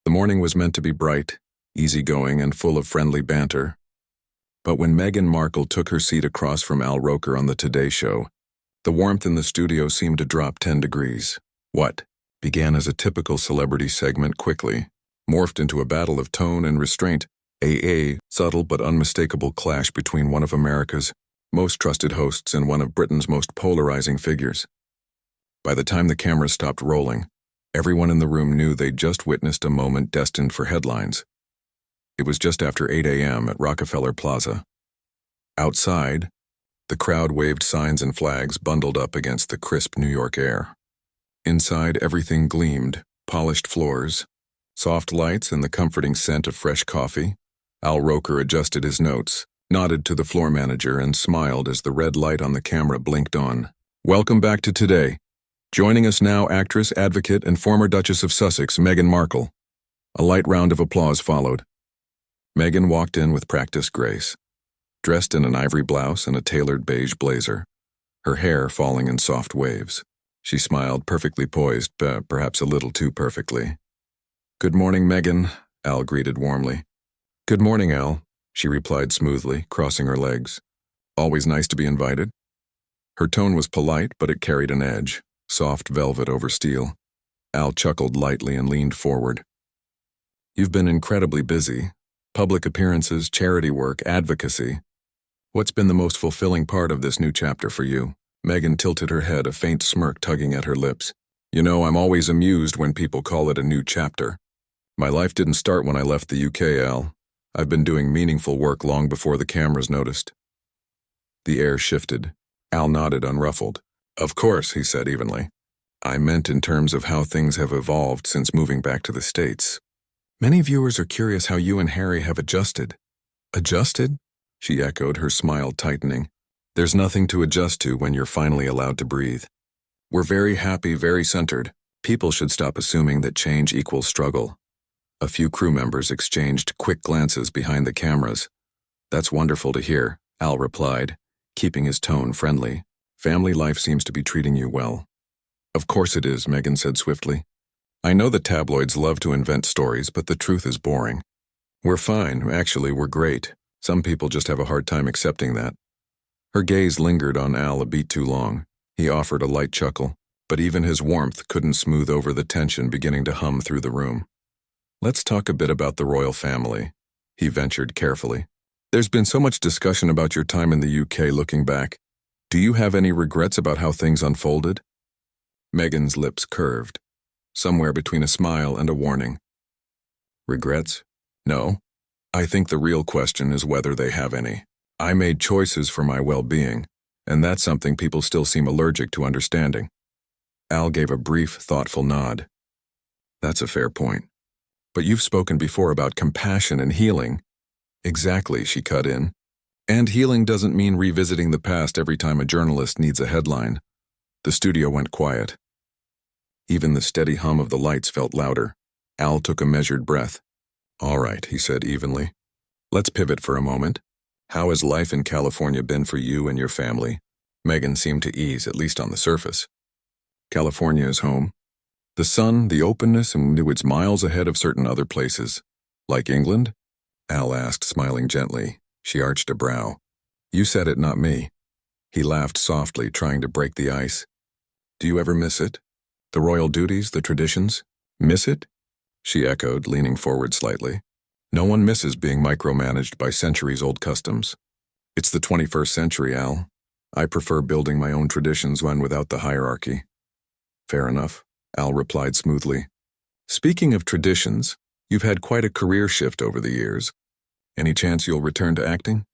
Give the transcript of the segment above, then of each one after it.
The morning was meant to be bright, easygoing, and full of friendly banter. But when Meghan Markle took her seat across from Al Roker on the Today Show, the warmth in the studio seemed to drop 10 degrees. What began as a typical celebrity segment quickly morphed into a battle of tone and restraint, a subtle but unmistakable clash between one of America's most trusted hosts and one of Britain's most polarizing figures. By the time the camera stopped rolling, everyone in the room knew they'd just witnessed a moment destined for headlines. It was just after 8 a.m. at Rockefeller Plaza. Outside, the crowd waved signs and flags bundled up against the crisp New York air. Inside, everything gleamed: polished floors, soft lights, and the comforting scent of fresh coffee. Al Roker adjusted his notes, nodded to the floor manager, and smiled as the red light on the camera blinked on. "Welcome back to Today. Joining us now, actress, advocate, and former Duchess of Sussex, Meghan Markle." A light round of applause followed. Meghan walked in with practiced grace, dressed in an ivory blouse and a tailored beige blazer, her hair falling in soft waves. She smiled, perfectly poised, perhaps a little too perfectly. "Good morning, Meghan," Al greeted warmly. "Good morning, Al," she replied smoothly, crossing her legs. "Always nice to be invited." Her tone was polite, but it carried an edge, soft velvet over steel. Al chuckled lightly and leaned forward. "You've been incredibly busy. Public appearances, charity work, advocacy. What's been the most fulfilling part of this new chapter for you?" Meghan tilted her head, a faint smirk tugging at her lips. "You know, I'm always amused when people call it a new chapter. My life didn't start when I left the UK, Al. I've been doing meaningful work long before the cameras noticed." The air shifted. Al nodded, unruffled. "Of course," he said evenly. "I meant in terms of how things have evolved since moving back to the States. Many viewers are curious how you and Harry have adjusted." "Adjusted?" she echoed, her smile tightening. "There's nothing to adjust to when you're finally allowed to breathe. We're very happy, very centered. People should stop assuming that change equals struggle." A few crew members exchanged quick glances behind the cameras. "That's wonderful to hear," Al replied, keeping his tone friendly. "Family life seems to be treating you well." "Of course it is," Meghan said swiftly. "I know the tabloids love to invent stories, but the truth is boring. We're fine, actually, we're great. Some people just have a hard time accepting that." Her gaze lingered on Al a beat too long. He offered a light chuckle, but even his warmth couldn't smooth over the tension beginning to hum through the room. "Let's talk a bit about the royal family," he ventured carefully. "There's been so much discussion about your time in the UK looking back. Do you have any regrets about how things unfolded?" Meghan's lips curved, somewhere between a smile and a warning. "Regrets? No. I think the real question is whether they have any. I made choices for my well-being, and that's something people still seem allergic to understanding." Al gave a brief, thoughtful nod. "That's a fair point. But you've spoken before about compassion and healing." "Exactly," she cut in. "And healing doesn't mean revisiting the past every time a journalist needs a headline." The studio went quiet. Even the steady hum of the lights felt louder. Al took a measured breath. "All right," he said evenly. "Let's pivot for a moment. How has life in California been for you and your family?" Meghan seemed to ease, at least on the surface. "California is home. The sun, the openness, and it's miles ahead of certain other places." "Like England?" Al asked, smiling gently. She arched a brow. "You said it, not me." He laughed softly, trying to break the ice. "Do you ever miss it? The royal duties, the traditions? Miss it?" She echoed, leaning forward slightly. "No one misses being micromanaged by centuries-old customs. It's the 21st century, Al. I prefer building my own traditions when without the hierarchy." "Fair enough," Al replied smoothly. "Speaking of traditions, you've had quite a career shift over the years. Any chance you'll return to acting?"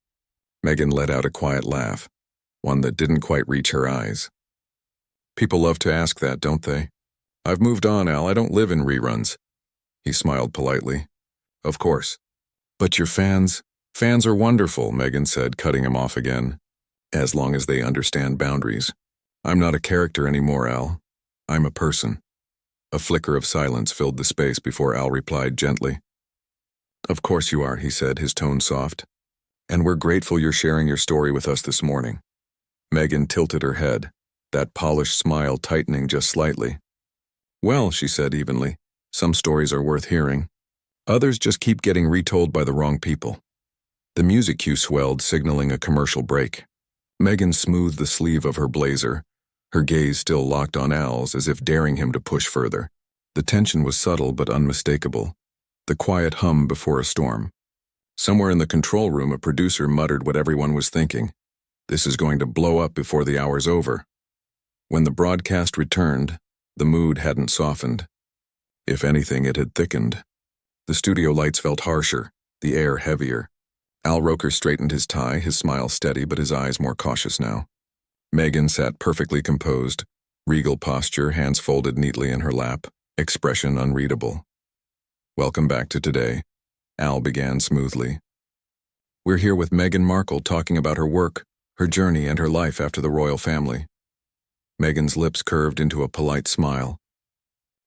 Meghan let out a quiet laugh, one that didn't quite reach her eyes. "People love to ask that, don't they? I've moved on, Al. I don't live in reruns." He smiled politely. "Of course. But your fans are wonderful," Meghan said, cutting him off again. "As long as they understand boundaries. I'm not a character anymore, Al. I'm a person." A flicker of silence filled the space before Al replied gently. "Of course you are," he said, his tone soft. "And we're grateful you're sharing your story with us this morning." Meghan tilted her head, that polished smile tightening just slightly. "Well," she said evenly, "some stories are worth hearing. Others just keep getting retold by the wrong people. The music cue swelled, signaling a commercial break. Meghan smoothed the sleeve of her blazer, her gaze still locked on Al's as if daring him to push further. The tension was subtle but unmistakable, the quiet hum before a storm. Somewhere in the control room, a producer muttered what everyone was thinking. This is going to blow up before the hour's over. When the broadcast returned, the mood hadn't softened. If anything, it had thickened. The studio lights felt harsher, the air heavier. Al Roker straightened his tie, his smile steady but his eyes more cautious now. Meghan sat perfectly composed, regal posture, hands folded neatly in her lap, expression unreadable. "Welcome back to today," Al began smoothly. "We're here with Meghan Markle talking about her work, her journey, and her life after the royal family." Meghan's lips curved into a polite smile.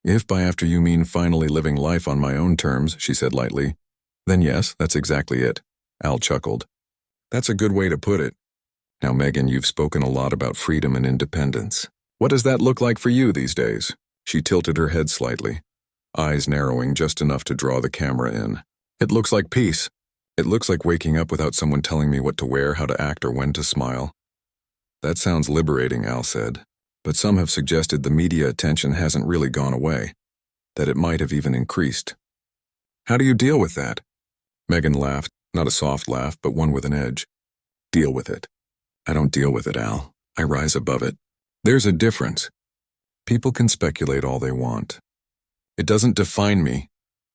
"If by after you mean finally living life on my own terms," she said lightly, "then yes, that's exactly it." Al chuckled. "That's a good way to put it. Now, Meghan, you've spoken a lot about freedom and independence. What does that look like for you these days?" She tilted her head slightly, eyes narrowing just enough to draw the camera in. "It looks like peace. It looks like waking up without someone telling me what to wear, how to act, or when to smile." "That sounds liberating," Al said, "but some have suggested the media attention hasn't really gone away, that it might have even increased. How do you deal with that?" Meghan laughed, not a soft laugh, but one with an edge. "Deal with it? I don't deal with it, Al. I rise above it. There's a difference. People can speculate all they want. It doesn't define me."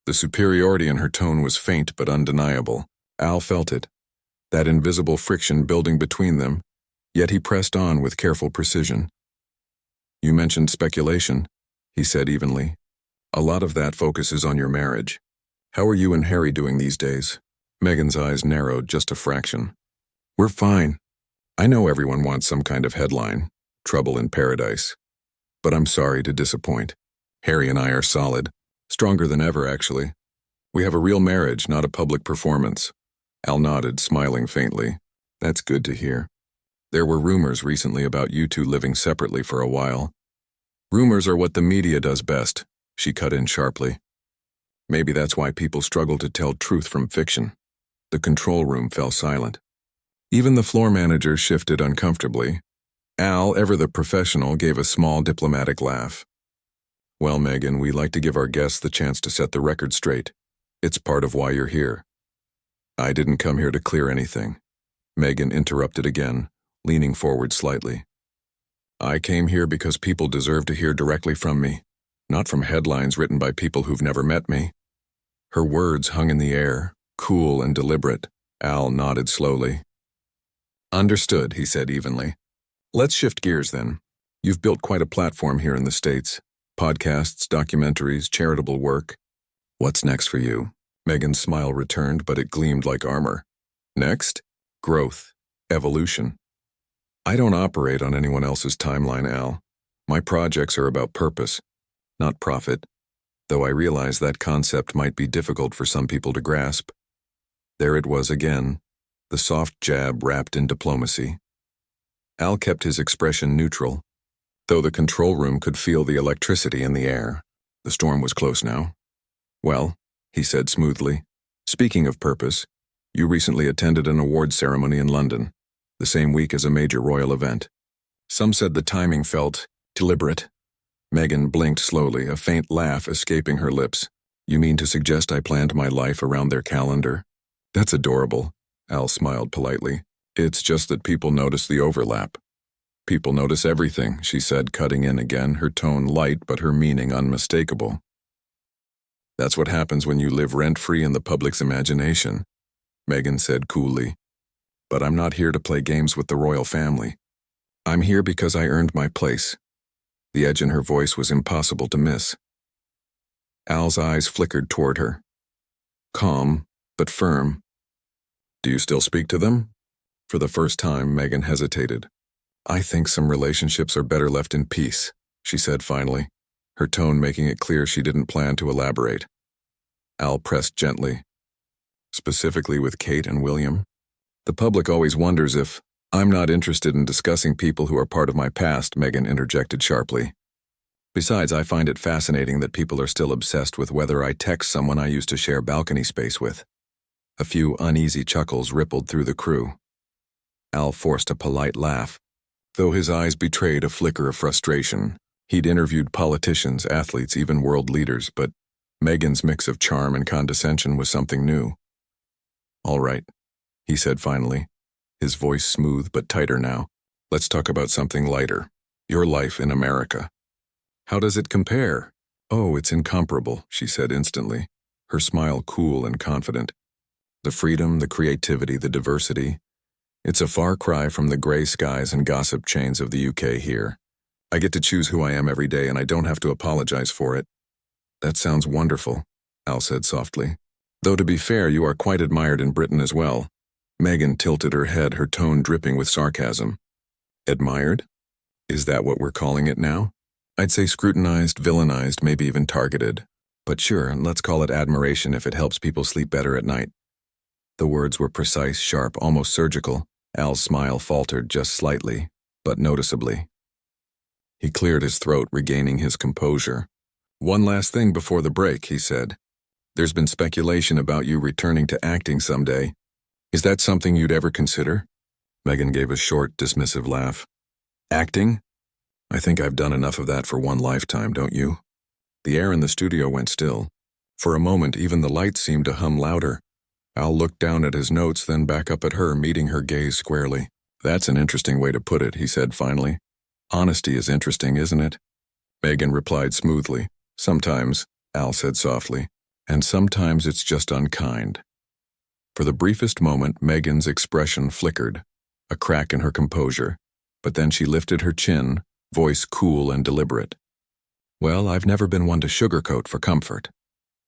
The superiority in her tone was faint but undeniable. Al felt it, that invisible friction building between them, yet he pressed on with careful precision. "You mentioned speculation," he said evenly. "A lot of that focuses on your marriage. How are you and Harry doing these days?" Meghan's eyes narrowed just a fraction. "We're fine. I know everyone wants some kind of headline, trouble in paradise. But I'm sorry to disappoint. Harry and I are solid. Stronger than ever, actually. We have a real marriage, not a public performance." Al nodded, smiling faintly. "That's good to hear. There were rumors recently about you two living separately for a while." "Rumors are what the media does best," she cut in sharply. "Maybe that's why people struggle to tell truth from fiction." The control room fell silent. Even the floor manager shifted uncomfortably. Al, ever the professional, gave a small diplomatic laugh. "Well, Meghan, we like to give our guests the chance to set the record straight. It's part of why you're here." "I didn't come here to clear anything," Meghan interrupted again, leaning forward slightly. "I came here because people deserve to hear directly from me, not from headlines written by people who've never met me." Her words hung in the air, cool and deliberate. Al nodded slowly. "Understood," he said evenly. "Let's shift gears then. You've built quite a platform here in the States. Podcasts, documentaries, charitable work. What's next for you?" Meghan's smile returned, but it gleamed like armor. "Next? Growth. Evolution. I don't operate on anyone else's timeline, Al. My projects are about purpose, not profit, though I realize that concept might be difficult for some people to grasp." There it was again, the soft jab wrapped in diplomacy. Al kept his expression neutral, though the control room could feel the electricity in the air. The storm was close now. "Well," he said smoothly, "speaking of purpose, you recently attended an awards ceremony in London, the same week as a major royal event. Some said the timing felt deliberate." Meghan blinked slowly, a faint laugh escaping her lips. "You mean to suggest I planned my life around their calendar?" "That's adorable," Al smiled politely. "It's just that people notice the overlap." "People notice everything," she said, cutting in again, her tone light but her meaning unmistakable. "That's what happens when you live rent-free in the public's imagination," Meghan said coolly. "But I'm not here to play games with the royal family. I'm here because I earned my place." The edge in her voice was impossible to miss. Al's eyes flickered toward her. Calm, but firm. "Do you still speak to them?" For the first time, Meghan hesitated. "I think some relationships are better left in peace," she said finally, her tone making it clear she didn't plan to elaborate. Al pressed gently. "Specifically with Kate and William? The public always wonders if—" "I'm not interested in discussing people who are part of my past," Meghan interjected sharply. Besides, I find it fascinating that people are still obsessed with whether I text someone I used to share balcony space with. A few uneasy chuckles rippled through the crew. Al forced a polite laugh, though his eyes betrayed a flicker of frustration. He'd interviewed politicians, athletes, even world leaders, but Meghan's mix of charm and condescension was something new. "All right," he said finally, his voice smooth but tighter now. "Let's talk about something lighter. Your life in America. How does it compare?" "Oh, it's incomparable," she said instantly, her smile cool and confident. "The freedom, the creativity, the diversity. It's a far cry from the gray skies and gossip chains of the UK here. I get to choose who I am every day and I don't have to apologize for it." "That sounds wonderful," Al said softly. "Though to be fair, you are quite admired in Britain as well." Meghan tilted her head, her tone dripping with sarcasm. "Admired? Is that what we're calling it now?" "I'd say scrutinized, villainized, maybe even targeted. But sure, let's call it admiration if it helps people sleep better at night." The words were precise, sharp, almost surgical. Al's smile faltered just slightly, but noticeably. He cleared his throat, regaining his composure. "One last thing before the break," he said. "There's been speculation about you returning to acting someday. Is that something you'd ever consider?" Meghan gave a short, dismissive laugh. "Acting? I think I've done enough of that for one lifetime, don't you?" The air in the studio went still. For a moment, even the lights seemed to hum louder. Al looked down at his notes, then back up at her, meeting her gaze squarely. "That's an interesting way to put it," he said finally. "Honesty is interesting, isn't it?" Meghan replied smoothly. "Sometimes," Al said softly, "and sometimes it's just unkind." For the briefest moment, Meghan's expression flickered, a crack in her composure, but then she lifted her chin, voice cool and deliberate. "Well, I've never been one to sugarcoat for comfort."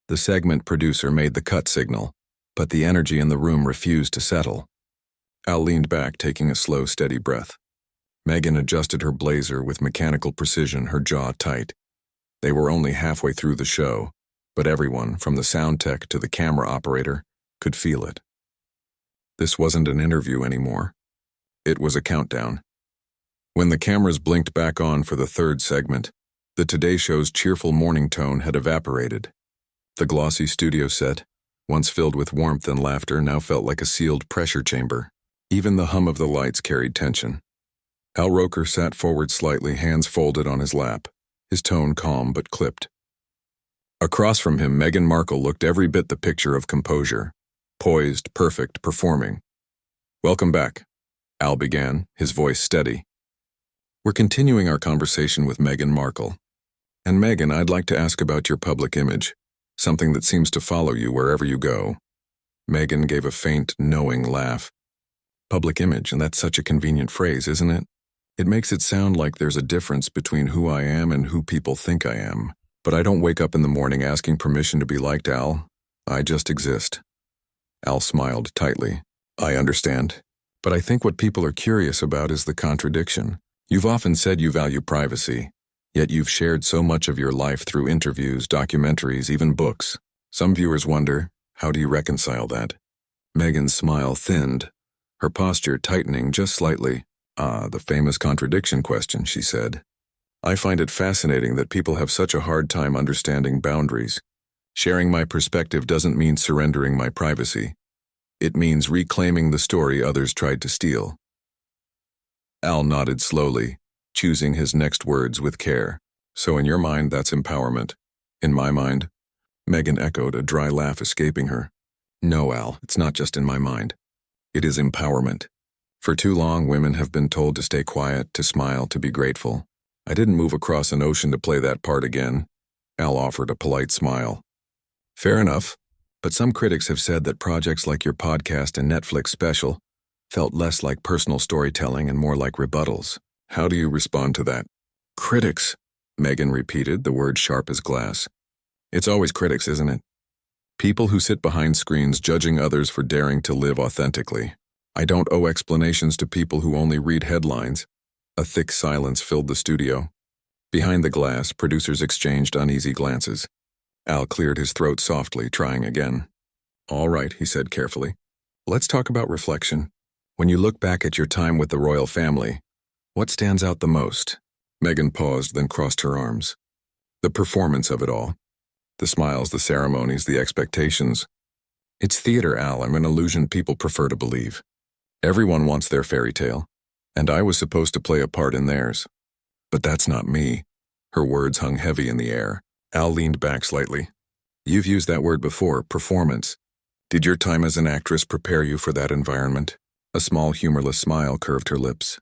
The segment producer made the cut signal, but the energy in the room refused to settle. Al leaned back, taking a slow, steady breath. Meghan adjusted her blazer with mechanical precision, her jaw tight. They were only halfway through the show, but everyone, from the sound tech to the camera operator, could feel it. This wasn't an interview anymore. It was a countdown. When the cameras blinked back on for the third segment, the Today Show's cheerful morning tone had evaporated. The glossy studio set, once filled with warmth and laughter, now felt like a sealed pressure chamber. Even the hum of the lights carried tension. Al Roker sat forward slightly, hands folded on his lap, his tone calm but clipped. Across from him, Meghan Markle looked every bit the picture of composure. Poised, perfect, performing. "Welcome back," Al began, his voice steady. "We're continuing our conversation with Meghan Markle. And Meghan, I'd like to ask about your public image. Something that seems to follow you wherever you go." Meghan gave a faint, knowing laugh. "Public image, and that's such a convenient phrase, isn't it? It makes it sound like there's a difference between who I am and who people think I am. But I don't wake up in the morning asking permission to be liked, Al. I just exist." Al smiled tightly. "I understand. But I think what people are curious about is the contradiction. You've often said you value privacy. Yet you've shared so much of your life through interviews, documentaries, even books. Some viewers wonder, how do you reconcile that?" Meghan's smile thinned, her posture tightening just slightly. "Ah, the famous contradiction question," she said. "I find it fascinating that people have such a hard time understanding boundaries. Sharing my perspective doesn't mean surrendering my privacy. It means reclaiming the story others tried to steal." Al nodded slowly, choosing his next words with care. "So in your mind, that's empowerment." "In my mind?" Meghan echoed, a dry laugh escaping her. "No, Al, it's not just in my mind. It is empowerment. For too long, women have been told to stay quiet, to smile, to be grateful. I didn't move across an ocean to play that part again." Al offered a polite smile. "Fair enough, but some critics have said that projects like your podcast and Netflix special felt less like personal storytelling and more like rebuttals. How do you respond to that?" "Critics," Meghan repeated, the word sharp as glass. "It's always critics, isn't it? People who sit behind screens judging others for daring to live authentically. I don't owe explanations to people who only read headlines." A thick silence filled the studio. Behind the glass, producers exchanged uneasy glances. Al cleared his throat softly, trying again. "All right," he said carefully. "Let's talk about reflection. When you look back at your time with the royal family, what stands out the most?" Meghan paused, then crossed her arms. The performance of it all. The smiles, the ceremonies, the expectations. It's theater, Al. I'm an illusion people prefer to believe. Everyone wants their fairy tale, and I was supposed to play a part in theirs. But that's not me. Her words hung heavy in the air. Al leaned back slightly. You've used that word before, performance. Did your time as an actress prepare you for that environment? A small, humorless smile curved her lips.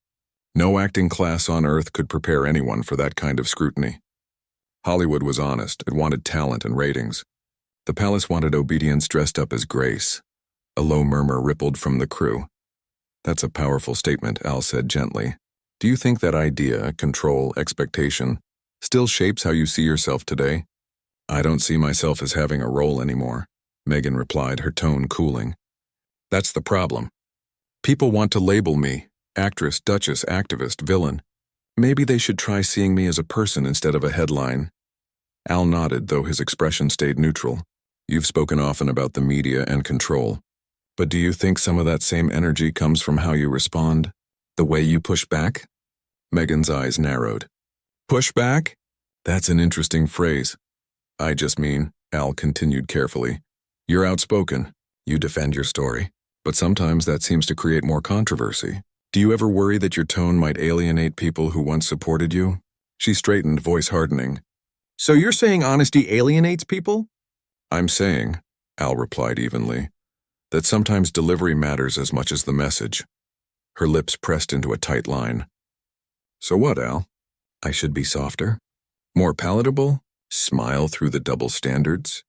No acting class on earth could prepare anyone for that kind of scrutiny. Hollywood was honest. It wanted talent and ratings. The palace wanted obedience dressed up as grace. A low murmur rippled from the crew. That's a powerful statement, Al said gently. Do you think that idea, control, expectation, still shapes how you see yourself today? I don't see myself as having a role anymore, Meghan replied, her tone cooling. That's the problem. People want to label me, actress, duchess, activist, villain. Maybe they should try seeing me as a person instead of a headline. Al nodded, though his expression stayed neutral. You've spoken often about the media and control. But do you think some of that same energy comes from how you respond? The way you push back? Meghan's eyes narrowed. Push back? That's an interesting phrase. I just mean, Al continued carefully, you're outspoken. You defend your story. But sometimes that seems to create more controversy. Do you ever worry that your tone might alienate people who once supported you? She straightened, voice hardening. So you're saying honesty alienates people? I'm saying, Al replied evenly, that sometimes delivery matters as much as the message. Her lips pressed into a tight line. So what, Al? I should be softer? More palatable? Smile through the double standards?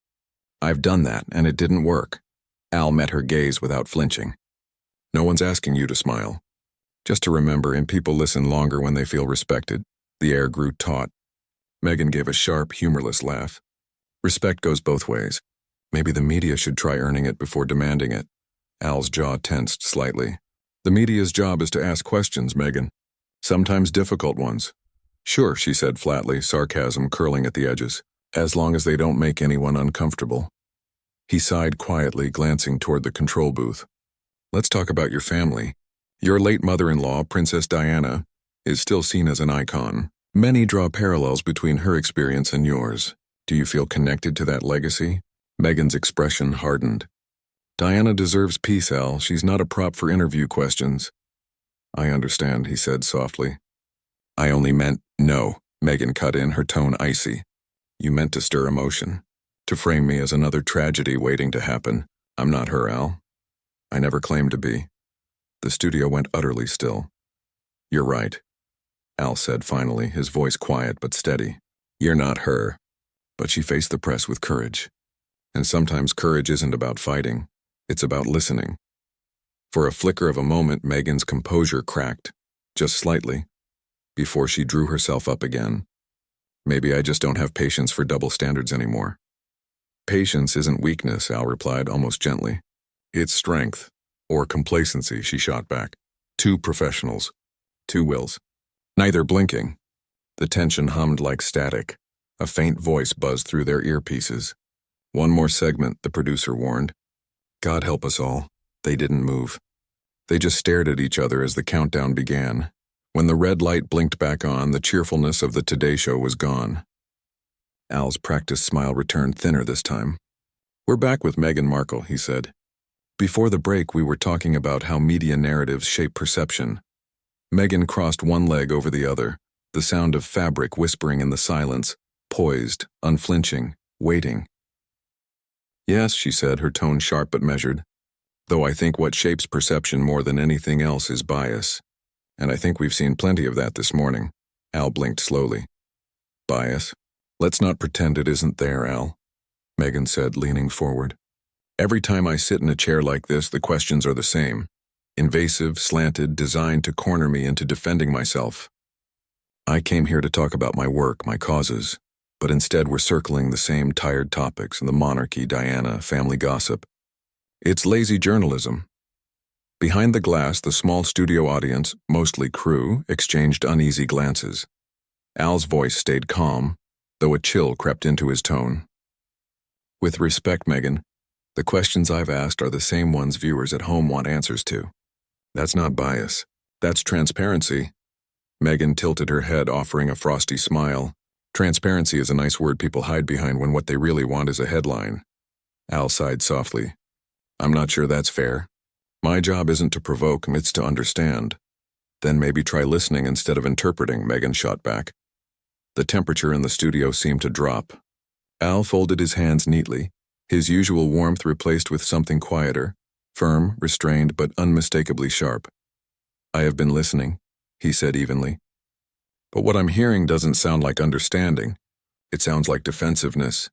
I've done that, and it didn't work. Al met her gaze without flinching. No one's asking you to smile. Just to remember, and people listen longer when they feel respected. The air grew taut. Meghan gave a sharp, humorless laugh. Respect goes both ways. Maybe the media should try earning it before demanding it. Al's jaw tensed slightly. The media's job is to ask questions, Meghan. Sometimes difficult ones. Sure, she said flatly, sarcasm curling at the edges. As long as they don't make anyone uncomfortable. He sighed quietly, glancing toward the control booth. Let's talk about your family. Your late mother-in-law, Princess Diana, is still seen as an icon. Many draw parallels between her experience and yours. Do you feel connected to that legacy? Meghan's expression hardened. Diana deserves peace, Al. She's not a prop for interview questions. I understand, he said softly. I only meant no, Meghan cut in, her tone icy. You meant to stir emotion. To frame me as another tragedy waiting to happen. I'm not her, Al. I never claimed to be. The studio went utterly still. You're right, Al said finally, his voice quiet but steady. You're not her. But she faced the press with courage. And sometimes courage isn't about fighting. It's about listening. For a flicker of a moment, Meghan's composure cracked, just slightly, before she drew herself up again. Maybe I just don't have patience for double standards anymore. Patience isn't weakness, Al replied almost gently. It's strength, or complacency, she shot back. Two professionals, two wills, neither blinking. The tension hummed like static. A faint voice buzzed through their earpieces. One more segment, the producer warned. God help us all. They didn't move. They just stared at each other as the countdown began. When the red light blinked back on, the cheerfulness of the Today Show was gone. Al's practiced smile returned, thinner this time. We're back with Meghan Markle, he said. Before the break, we were talking about how media narratives shape perception. Meghan crossed one leg over the other, the sound of fabric whispering in the silence, poised, unflinching, waiting. Yes, she said, her tone sharp but measured. Though I think what shapes perception more than anything else is bias. And I think we've seen plenty of that this morning. Al blinked slowly. Bias? Let's not pretend it isn't there, Al, Meghan said, leaning forward. Every time I sit in a chair like this, the questions are the same. Invasive, slanted, designed to corner me into defending myself. I came here to talk about my work, my causes, but instead we're circling the same tired topics, the monarchy, Diana, family gossip. It's lazy journalism. Behind the glass, the small studio audience, mostly crew, exchanged uneasy glances. Al's voice stayed calm, though a chill crept into his tone. With respect, Meghan, the questions I've asked are the same ones viewers at home want answers to. That's not bias. That's transparency. Meghan tilted her head, offering a frosty smile, Transparency is a nice word people hide behind when what they really want is a headline. Al sighed softly. I'm not sure that's fair. My job isn't to provoke, it's to understand. Then maybe try listening instead of interpreting, Meghan shot back. The temperature in the studio seemed to drop. Al folded his hands neatly, his usual warmth replaced with something quieter, firm, restrained, but unmistakably sharp. I have been listening, he said evenly. But what I'm hearing doesn't sound like understanding. It sounds like defensiveness.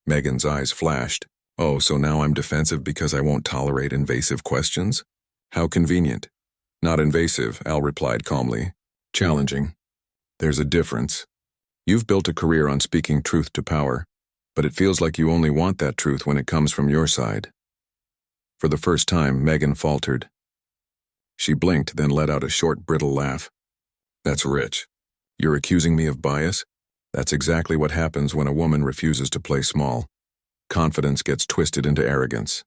Meghan's eyes flashed. Oh, so now I'm defensive because I won't tolerate invasive questions? How convenient. Not invasive, Al replied calmly. Challenging. There's a difference. You've built a career on speaking truth to power, but it feels like you only want that truth when it comes from your side. For the first time, Meghan faltered. She blinked, then let out a short, brittle laugh. That's rich. You're accusing me of bias? That's exactly what happens when a woman refuses to play small. Confidence gets twisted into arrogance.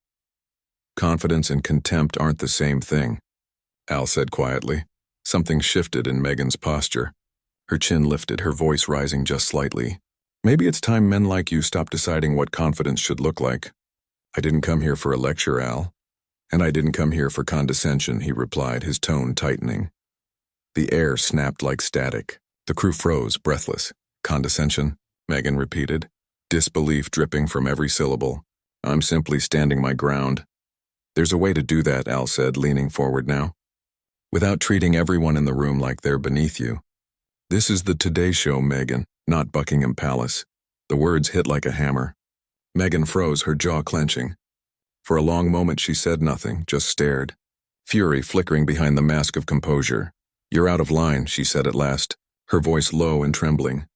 Confidence and contempt aren't the same thing, Al said quietly. Something shifted in Meghan's posture. Her chin lifted, her voice rising just slightly. Maybe it's time men like you stop deciding what confidence should look like. I didn't come here for a lecture, Al. And I didn't come here for condescension, he replied, his tone tightening. The air snapped like static. The crew froze, breathless. Condescension, Meghan repeated, disbelief dripping from every syllable. I'm simply standing my ground. There's a way to do that, Al said, leaning forward now. Without treating everyone in the room like they're beneath you. This is the Today Show, Meghan, not Buckingham Palace. The words hit like a hammer. Meghan froze, her jaw clenching. For a long moment she said nothing, just stared. Fury flickering behind the mask of composure. You're out of line, she said at last, her voice low and trembling.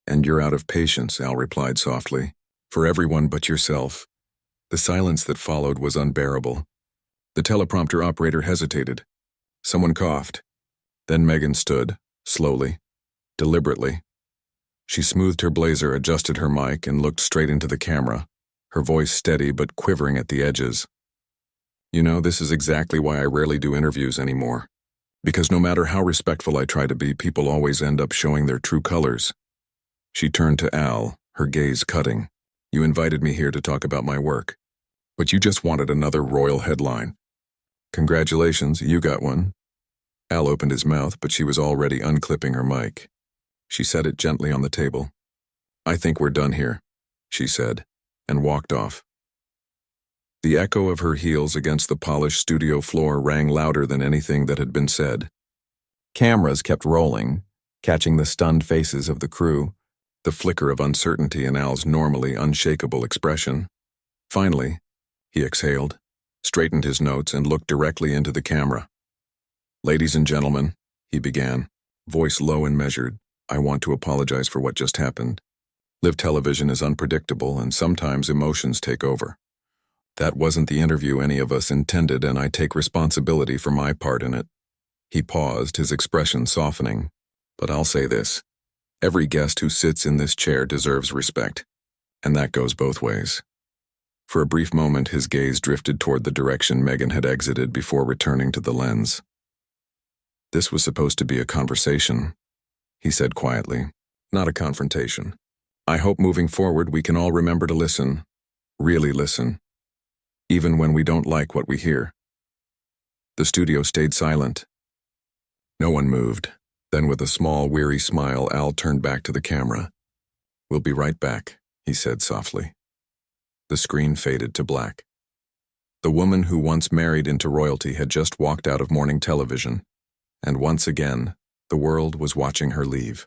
And you're out of patience, Al replied softly. For everyone but yourself. The silence that followed was unbearable. The teleprompter operator hesitated. Someone coughed. Then Meghan stood, slowly, deliberately. She smoothed her blazer, adjusted her mic, and looked straight into the camera, her voice steady but quivering at the edges. You know, this is exactly why I rarely do interviews anymore. Because no matter how respectful I try to be, people always end up showing their true colors. She turned to Al, her gaze cutting. You invited me here to talk about my work. But you just wanted another royal headline. Congratulations, you got one. Al opened his mouth, but she was already unclipping her mic. She set it gently on the table. I think we're done here, she said, and walked off. The echo of her heels against the polished studio floor rang louder than anything that had been said. Cameras kept rolling, catching the stunned faces of the crew, the flicker of uncertainty in Al's normally unshakable expression. Finally, he exhaled, straightened his notes, and looked directly into the camera. Ladies and gentlemen, he began, voice low and measured, I want to apologize for what just happened. Live television is unpredictable, and sometimes emotions take over. That wasn't the interview any of us intended, and I take responsibility for my part in it. He paused, his expression softening. But I'll say this. Every guest who sits in this chair deserves respect, and that goes both ways. For a brief moment, his gaze drifted toward the direction Meghan had exited before returning to the lens. This was supposed to be a conversation, he said quietly, not a confrontation. I hope moving forward we can all remember to listen, really listen, even when we don't like what we hear. The studio stayed silent. No one moved. Then with a small, weary smile, Al turned back to the camera. We'll be right back, he said softly. The screen faded to black. The woman who once married into royalty had just walked out of morning television, and once again, the world was watching her leave.